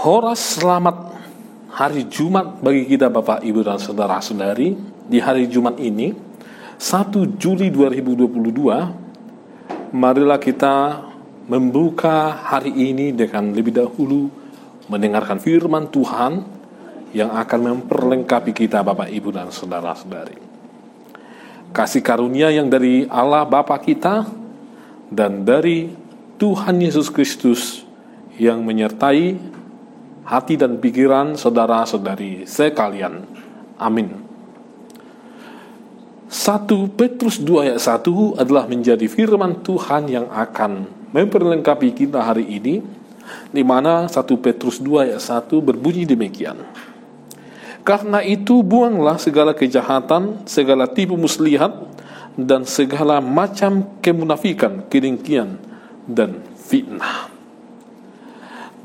Horas selamat hari Jumat bagi kita Bapak, Ibu, dan Saudara-saudari. Di hari Jumat ini 1 Juli 2022, marilah kita membuka hari ini dengan lebih dahulu mendengarkan firman Tuhan yang akan memperlengkapi kita Bapak, Ibu, dan Saudara-saudari. Kasih karunia yang dari Allah Bapa kita dan dari Tuhan Yesus Kristus yang menyertai hati dan pikiran saudara-saudari sekalian. Amin. 1 Petrus 2 ayat 1 adalah menjadi firman Tuhan yang akan memperlengkapi kita hari ini, di mana 1 Petrus 2 ayat 1 berbunyi demikian. Karena itu buanglah segala kejahatan, segala tipu muslihat, dan segala macam kemunafikan, kedengkian, dan fitnah.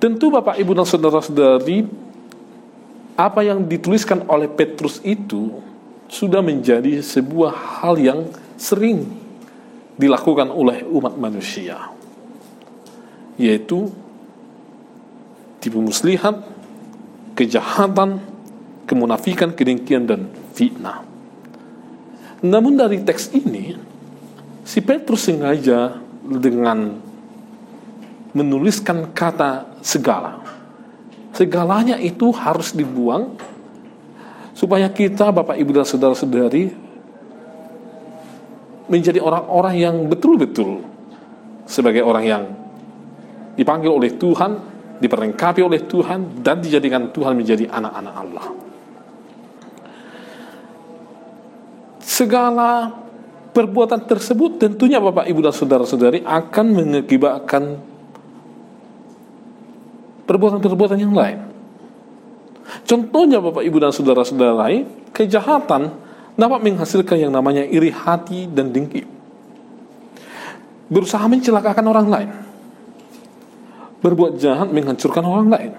Tentu Bapak, Ibu, dan Saudara-saudari, apa yang dituliskan oleh Petrus itu sudah menjadi sebuah hal yang sering dilakukan oleh umat manusia, yaitu tipu muslihat, kejahatan, kemunafikan, kedengkian, dan fitnah. Namun dari teks ini, si Petrus sengaja dengan menuliskan kata segalanya itu harus dibuang, supaya kita Bapak, Ibu, dan Saudara-saudari menjadi orang-orang yang betul-betul sebagai orang yang dipanggil oleh Tuhan, diperlengkapi oleh Tuhan, dan dijadikan Tuhan menjadi anak-anak Allah. Segala perbuatan tersebut tentunya Bapak, Ibu, dan Saudara-saudari akan mengakibatkan perbuatan-perbuatan yang lain. Contohnya Bapak, Ibu, dan Saudara-saudari, kejahatan dapat menghasilkan yang namanya iri hati dan dengki, berusaha mencelakakan orang lain, berbuat jahat menghancurkan orang lain,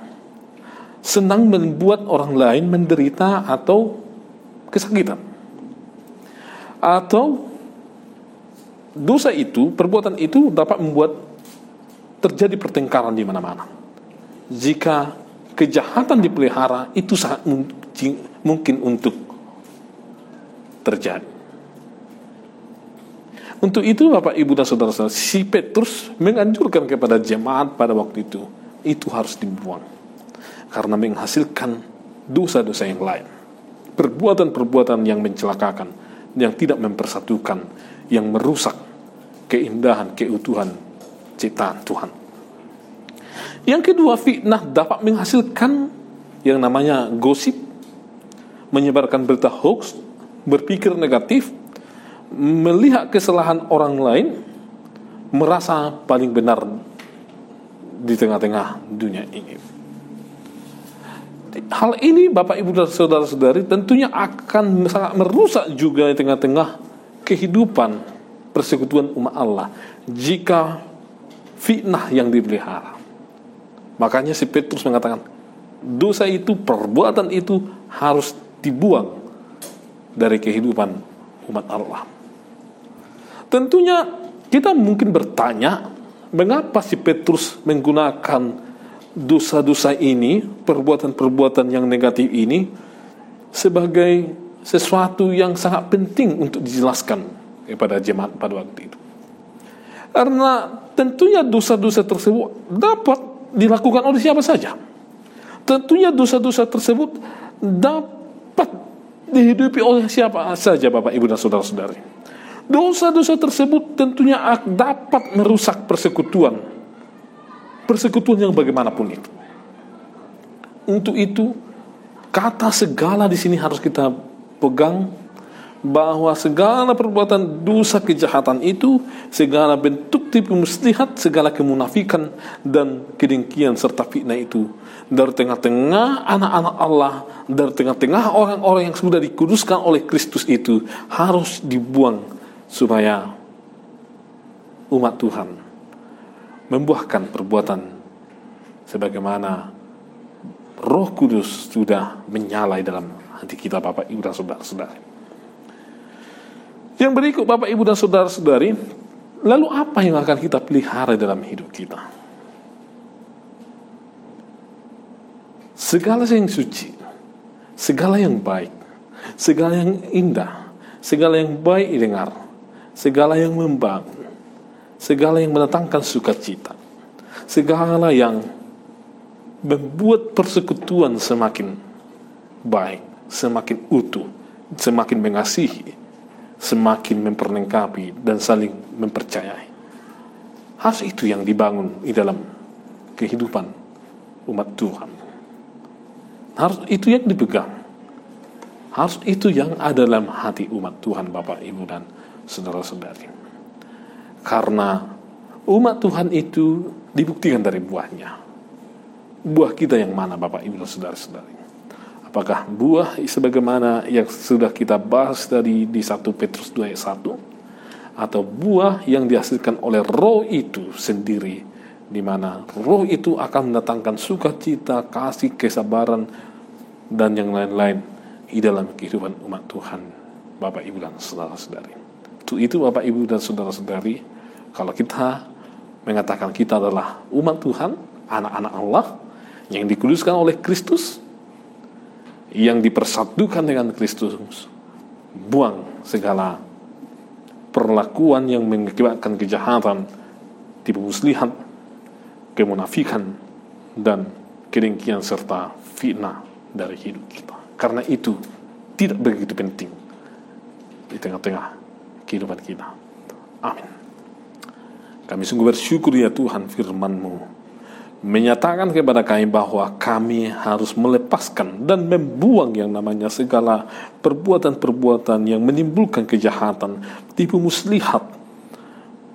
senang membuat orang lain menderita atau kesakitan, atau dosa itu, perbuatan itu dapat membuat terjadi pertengkaran di mana-mana. Jika kejahatan dipelihara, itu sangat mungkin untuk terjadi. Untuk itu Bapak, Ibu, dan Saudara-saudara, si Petrus menganjurkan kepada jemaat pada waktu itu harus dibuang, karena menghasilkan dosa-dosa yang lain, perbuatan-perbuatan yang mencelakakan, yang tidak mempersatukan, yang merusak keindahan, keutuhan ciptaan Tuhan. Yang kedua, fitnah dapat menghasilkan yang namanya gosip, menyebarkan berita hoax, berpikir negatif, melihat kesalahan orang lain, merasa paling benar di tengah-tengah dunia ini. Hal ini Bapak, Ibu, dan Saudara-saudari tentunya akan sangat merusak juga di tengah-tengah kehidupan persekutuan umat Allah jika fitnah yang dipelihara. Makanya si Petrus mengatakan, dosa itu, perbuatan itu harus dibuang dari kehidupan umat Allah. Tentunya kita mungkin bertanya, mengapa si Petrus menggunakan dosa-dosa ini, perbuatan-perbuatan yang negatif ini, sebagai sesuatu yang sangat penting untuk dijelaskan kepada jemaat pada waktu itu. Karena tentunya dosa-dosa tersebut dapat dilakukan oleh siapa saja. Tentunya dosa-dosa tersebut dapat dihidupi oleh siapa saja Bapak, Ibu, dan Saudara-saudari. Dosa-dosa tersebut tentunya dapat merusak persekutuan yang bagaimanapun itu. Untuk itu, kata segala di sini harus kita pegang, bahwa segala perbuatan dosa kejahatan itu, segala bentuk tipu muslihat, segala kemunafikan dan kedengkian serta fitnah itu, dari tengah-tengah anak-anak Allah, dari tengah-tengah orang-orang yang sudah dikuduskan oleh Kristus itu, harus dibuang supaya umat Tuhan membuahkan perbuatan sebagaimana Roh Kudus sudah menyalai dalam hati kita Bapak, Ibu, dan Saudara-saudari. Yang berikut Bapak, Ibu, dan Saudara-saudari, lalu apa yang akan kita pelihara dalam hidup kita? segala yang suci, segala yang baik, segala yang indah, segala yang baik didengar, segala yang membangun, segala yang mendatangkan sukacita, segala yang membuat persekutuan semakin baik, semakin utuh, semakin mengasihi, semakin memperlengkapi dan saling mempercayai. Harus itu yang dibangun di dalam kehidupan umat Tuhan. Harus itu yang dipegang. Harus itu yang ada dalam hati umat Tuhan, Bapak, Ibu, dan saudara-saudari. Karena umat Tuhan itu dibuktikan dari buahnya. Buah kita yang mana, Bapak, Ibu, dan saudara-saudari? Apakah buah sebagaimana yang sudah kita bahas tadi di 1 Petrus 2 ayat 1, atau buah yang dihasilkan oleh Roh itu sendiri, di mana Roh itu akan mendatangkan sukacita, kasih, kesabaran, dan yang lain-lain di dalam kehidupan umat Tuhan, Bapak, Ibu, dan saudara-saudari. Itu Bapak, Ibu, dan saudara-saudari, kalau kita mengatakan kita adalah umat Tuhan, anak-anak Allah yang dikuduskan oleh Kristus, yang dipersatukan dengan Kristus, buang segala perlakuan yang mengakibatkan kejahatan, tipu muslihat, kemunafikan, dan kedengkian serta fitnah dari hidup kita. Karena itu tidak begitu penting di tengah-tengah kehidupan kita. Amin. Kami sungguh bersyukur ya Tuhan, firman-Mu menyatakan kepada kami bahwa kami harus melepaskan dan membuang yang namanya segala perbuatan-perbuatan yang menimbulkan kejahatan, tipu muslihat,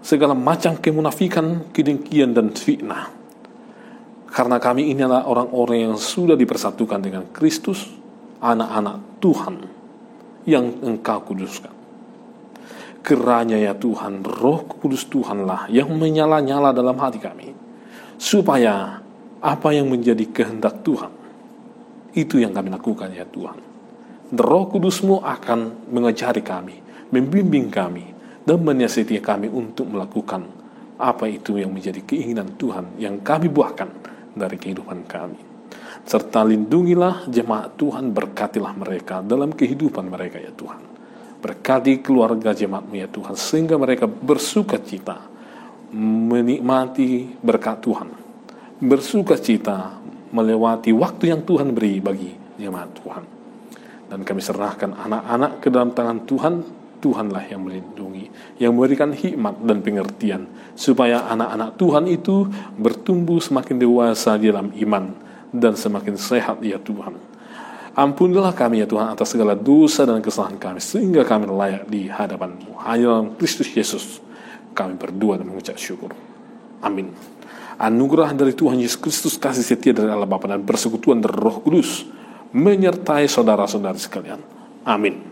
segala macam kemunafikan, kedengkian, dan fitnah. Karena kami ini adalah orang-orang yang sudah dipersatukan dengan Kristus, anak-anak Tuhan yang Engkau kuduskan. Kiranya ya Tuhan, Roh Kudus Tuhanlah yang menyala-nyala dalam hati kami, supaya apa yang menjadi kehendak Tuhan, itu yang kami lakukan ya Tuhan. Roh Kudus-Mu akan mengajari kami, membimbing kami, dan menasihati kami untuk melakukan apa itu yang menjadi keinginan Tuhan yang kami buahkan dari kehidupan kami. Serta lindungilah jemaat Tuhan, berkatilah mereka dalam kehidupan mereka ya Tuhan. Berkati keluarga jemaat-Mu ya Tuhan, sehingga mereka bersukacita menikmati berkat Tuhan, bersukacita melewati waktu yang Tuhan beri bagi jemaat Tuhan. Dan kami serahkan anak-anak ke dalam tangan Tuhan. Tuhanlah yang melindungi, yang memberikan hikmat dan pengertian, supaya anak-anak Tuhan itu bertumbuh semakin dewasa di dalam iman dan semakin sehat ya Tuhan. Ampunilah kami ya Tuhan atas segala dosa dan kesalahan kami, sehingga kami layak di hadapan-Mu. Hanya dalam Kristus Yesus kami berdoa dan mengucap syukur. Amin. Anugerah dari Tuhan Yesus Kristus, kasih setia dari Allah Bapa, dan persekutuan dari Roh Kudus menyertai saudara-saudari sekalian. Amin.